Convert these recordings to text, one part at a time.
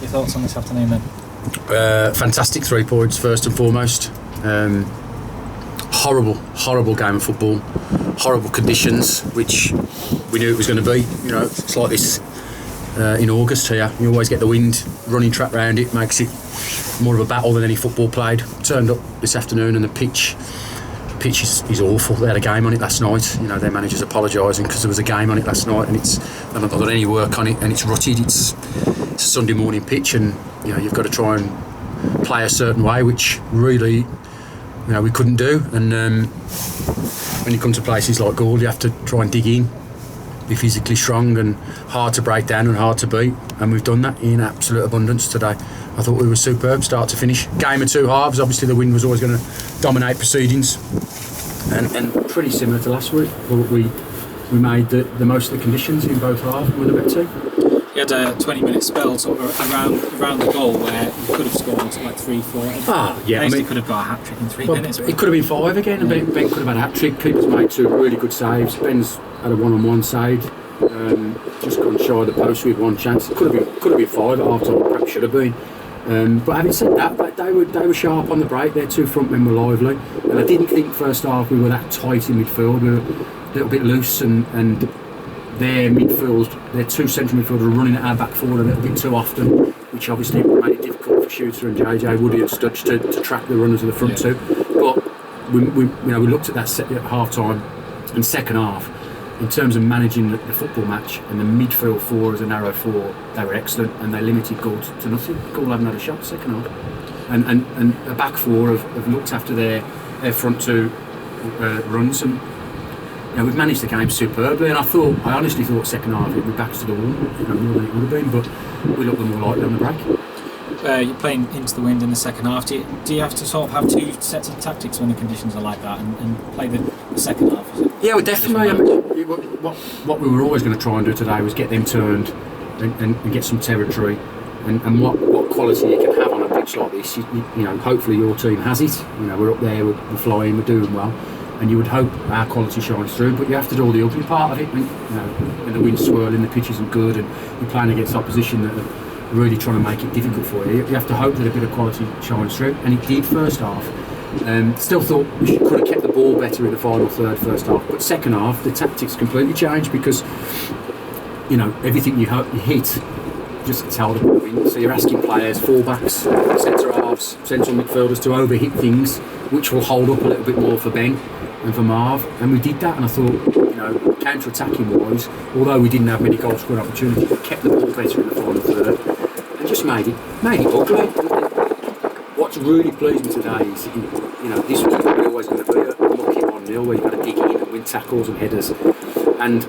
Your thoughts on this afternoon then? Fantastic 3 points first and foremost. Horrible game of football. Horrible conditions, which we knew it was going to be. You know, it's like this in August here. You always get the wind, running track round it, makes it more of a battle than any football played. Turned up this afternoon and the pitch is awful. They had a game on it last night. You know, their manager's apologising because there was a game on it last night and they've not done any work on it and it's rutted. It's a Sunday morning pitch and, you know, you've got to try and play a certain way, which really, you know, we couldn't do. And when you come to places like Goole, you have to try and dig in, be physically strong and hard to break down and hard to beat. And we've done that in absolute abundance today. I thought we were superb, start to finish. Game of 2 halves. Obviously, the wind was always going to dominate proceedings, and pretty similar to last week. We made the most of the conditions in both halves with a better team. You had a 20-minute spell sort of around the goal where you could have scored like 3-4. Yeah, I mean, could have got a hat trick in 3 minutes. It could have been 5 again, and Ben could have had a hat trick. Keeper's made 2 really good saves. Ben's had a one-on-one save. Just gone shy of the post with 1 chance. It could have been 5 at half time. Perhaps should have been. But having said that, they were sharp on the break. Their 2 front men were lively, and I didn't think first half we were that tight in midfield. We were a little bit loose, and their midfield, their 2 central midfielders were running at our back 4 a little bit too often, which obviously made it difficult for Shooter and JJ Woody and Studge to track the runners of the front 2. But we looked at that set at half time and second half. In terms of managing the football match and the midfield 4 as a narrow 4, they were excellent and they limited Goole to nothing. Goole haven't had a shot second half, and a back 4 have looked after their front 2 runs, and you know, we've managed the game superbly. And I honestly thought second half it would be backs to the wall, you know, more than it would have been, but we looked more likely on the break. You're playing into the wind in the second half. Do you have to sort of have 2 sets of tactics when the conditions are like that and play the second half? Is it? Yeah, well, definitely. I mean, what we were always going to try and do today was get them turned and get some territory and what quality you can have on a pitch like this. You know, hopefully your team has it. You know, we're up there, we're flying, we're doing well, and you would hope our quality shines through. But you have to do all the ugly part of it. When the wind's swirling, the pitch isn't good, and you're playing against opposition that are really trying to make it difficult for you. You have to hope that a bit of quality shines through, and it did first half. Still thought we could have kept the ball better in the final third first half, but second half the tactics completely changed because, you know, everything you hit just gets held up in the wind. So you're asking players, full-backs, centre halves, central midfielders to overhit things, which will hold up a little bit more for Ben and for Marv, and we did that. And I thought, you know, counter-attacking wise, although we didn't have many goal scoring opportunities, we kept the ball better in the final third and just made it ugly. What's really pleased me today is, you know, this was probably always going to be a mucky 1-0 where you've got to dig in and win tackles and headers, and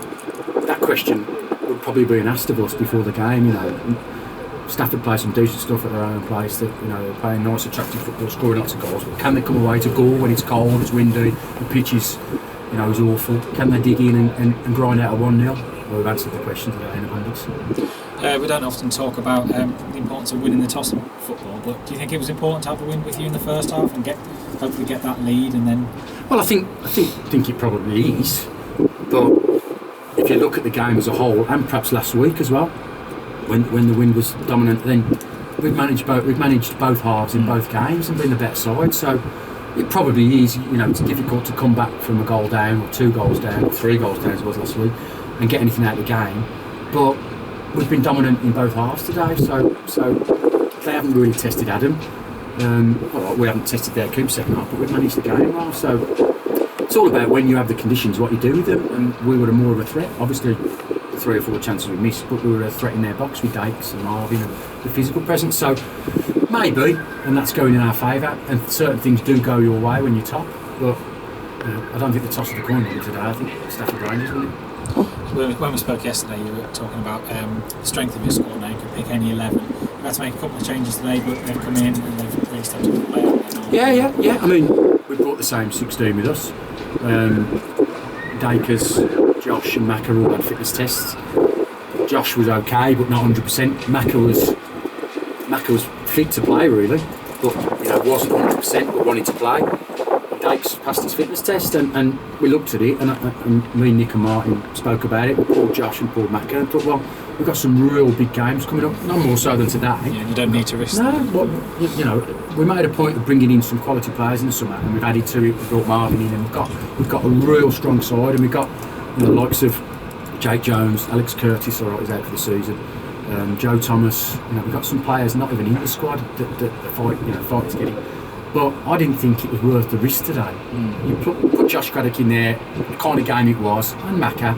that question would probably be asked of us before the game. You know, Stafford play some decent stuff at their own place, that, you know, they're playing nice attractive football, scoring lots of goals, but can they come away to Goole when it's cold, it's windy, the pitch is, you know, is awful? Can they dig in and grind out a 1-0? Well, we've answered the question today in abundance. We don't often talk about the importance of winning the toss in football, but do you think it was important to have the win with you in the first half and hopefully get that lead and then? Well, I think it probably is, but if you look at the game as a whole, and perhaps last week as well, when the wind was dominant, then we've managed both halves in both games and been the better side. So it probably is. You know, it's difficult to come back from a goal down or 2 goals down or 3 goals down as it was last week and get anything out of the game, but we've been dominant in both halves today, so they haven't really tested Adam. Well, we haven't tested their Coop second half, but we've managed the game well. So it's all about when you have the conditions, what you do with them, and we were more of a threat. Obviously, the 3 or 4 chances we missed, but we were a threat in their box with Dakes and Marvin and the physical presence. So maybe, and that's going in our favour, and certain things do go your way when you're top, but I don't think the toss of the coin won today. I think Stafford Rangers won it. When we spoke yesterday, you were talking about the strength of your squad now. You could pick any 11. You've had to make a couple of changes today, but they've come in and they've really stepped up the play out. Yeah. I mean, we brought the same 16 with us. Dakers, Josh and Macca all had fitness tests. Josh was okay, but not 100%. Macca was fit to play, really, but, you know, wasn't 100%, but wanted to play. Dakes weeks past his fitness test, and we looked at it, and me, Nick and Martin spoke about it, Paul Josh and Paul Macca, and thought, well, we've got some real big games coming up, no more so than today. Yeah, you don't need to risk No, that. but, you know, we made a point of bringing in some quality players in the summer, and we've added to it, we brought Marvin in, and we've got a real strong side, and we've got, you know, the likes of Jake Jones, Alex Curtis, all right, he's out for the season. Joe Thomas, you know, we've got some players not even in the squad that fight to get in. But I didn't think it was worth the risk today. You put Josh Craddock in there, the kind of game it was, and Macca,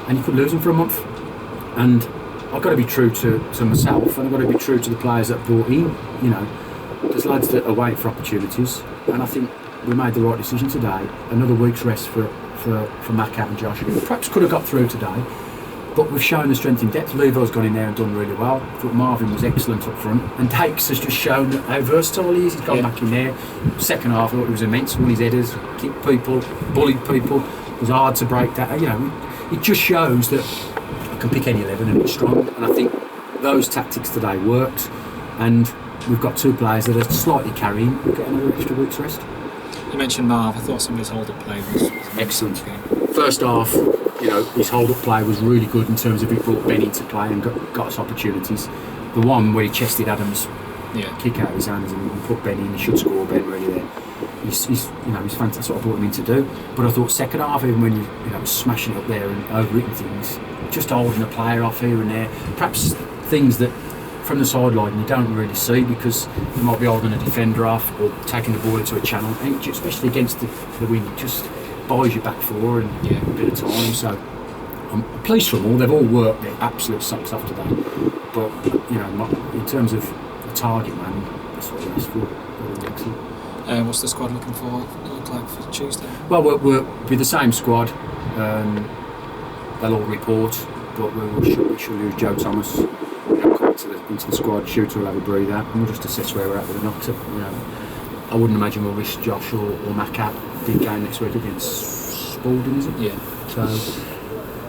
and you could lose them for a month. And I've got to be true to myself, and I've got to be true to the players that brought in. You know, there's lads that are waiting for opportunities, and I think we made the right decision today. Another week's rest for Macca and Josh. Perhaps could have got through today. But we've shown the strength in depth. Levo's gone in there and done really well. I thought Marvin was excellent up front. And Dakes has just shown how versatile he is. He's gone back in there. Second half, I thought he was immense. Won his headers, kicked people, bullied people. It was hard to break that. You know, it just shows that I can pick any 11 and it's strong. And I think those tactics today worked. And we've got two players that are slightly carrying. We'll get another extra week's rest. You mentioned Marv. I thought some of his hold-up play was excellent. First half, you know, his hold-up play was really good in terms of he brought Ben into play and got us opportunities. The one where he chested Adams' kick out of his hands and put Ben in, he should score. Ben really there. He's fantastic. That's what I brought him in to do. But I thought second half, even when you know, smashing it up there and overwritten things, just holding a player off here and there, perhaps things that from the sideline you don't really see because you might be holding a defender off or taking the ball into a channel, and especially against the wind, it just buys you back four and a bit of time. So I'm pleased for them all. They've all worked their absolute socks off today. But you know, in terms of the target man, that's what we asked for. What's the squad look like for Tuesday? Well, we'll be the same squad. They'll all report, but we shall lose Joe Thomas. Into the squad. Shooter will have a breather, and we'll just assess where we're at with the knock. You know, I wouldn't imagine we'll risk Josh or Macca big game next week against Spalding, is it? Yeah. So,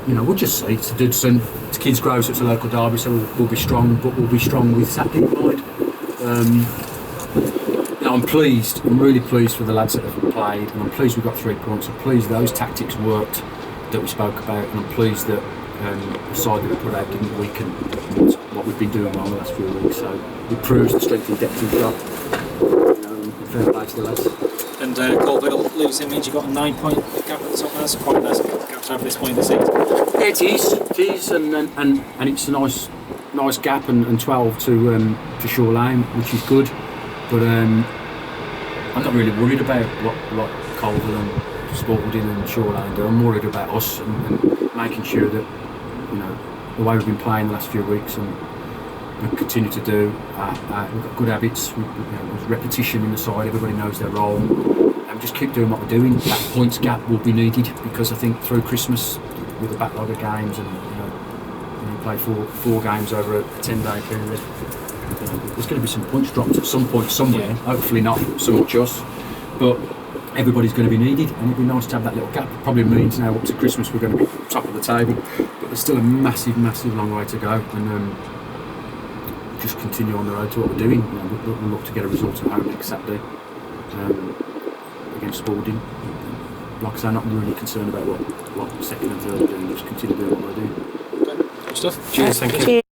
you know, we'll just see. It's Dudson, it's Kidsgrove, so it's a local derby, so we'll be strong, but we'll be strong with Saturday in mind. Now I'm pleased. I'm really pleased for the lads that have played, and I'm pleased we got 3 points. I'm pleased those tactics worked that we spoke about, and I'm pleased that the side that we put out didn't weaken what we've been doing well the last few weeks. So it proves the strength and depth we've got. Fair play to the lads. And Colville losing means you've got a 9-point gap at the top. That's quite a nice gap over this point in the season. Yeah, it is, and it's a nice gap, and 12 to Shore Lane, which is good. But I'm not really worried about what Colville and Spalding and Shore Lane do. I'm worried about us and making sure that, you know, the way we've been playing the last few weeks and we continue to do. We've got good habits. There's repetition in the side. Everybody knows their role, and just keep doing what we're doing. That points gap will be needed because I think through Christmas with the backlog of games and you play four games over a 10-day period. There's going to be some points dropped at some point somewhere. Hopefully not so much us, but everybody's going to be needed, and it'd be nice to have that little gap. It probably means now up to Christmas we're going to be top of the table, but there's still a massive long way to go, and just continue on the road to what we're doing. We'll look to get a result at home next Saturday against Spalding. Like I say, I'm not really concerned about what second and third are doing. Just continue doing what we're doing. Good stuff. Cheers, thank you. Cheers.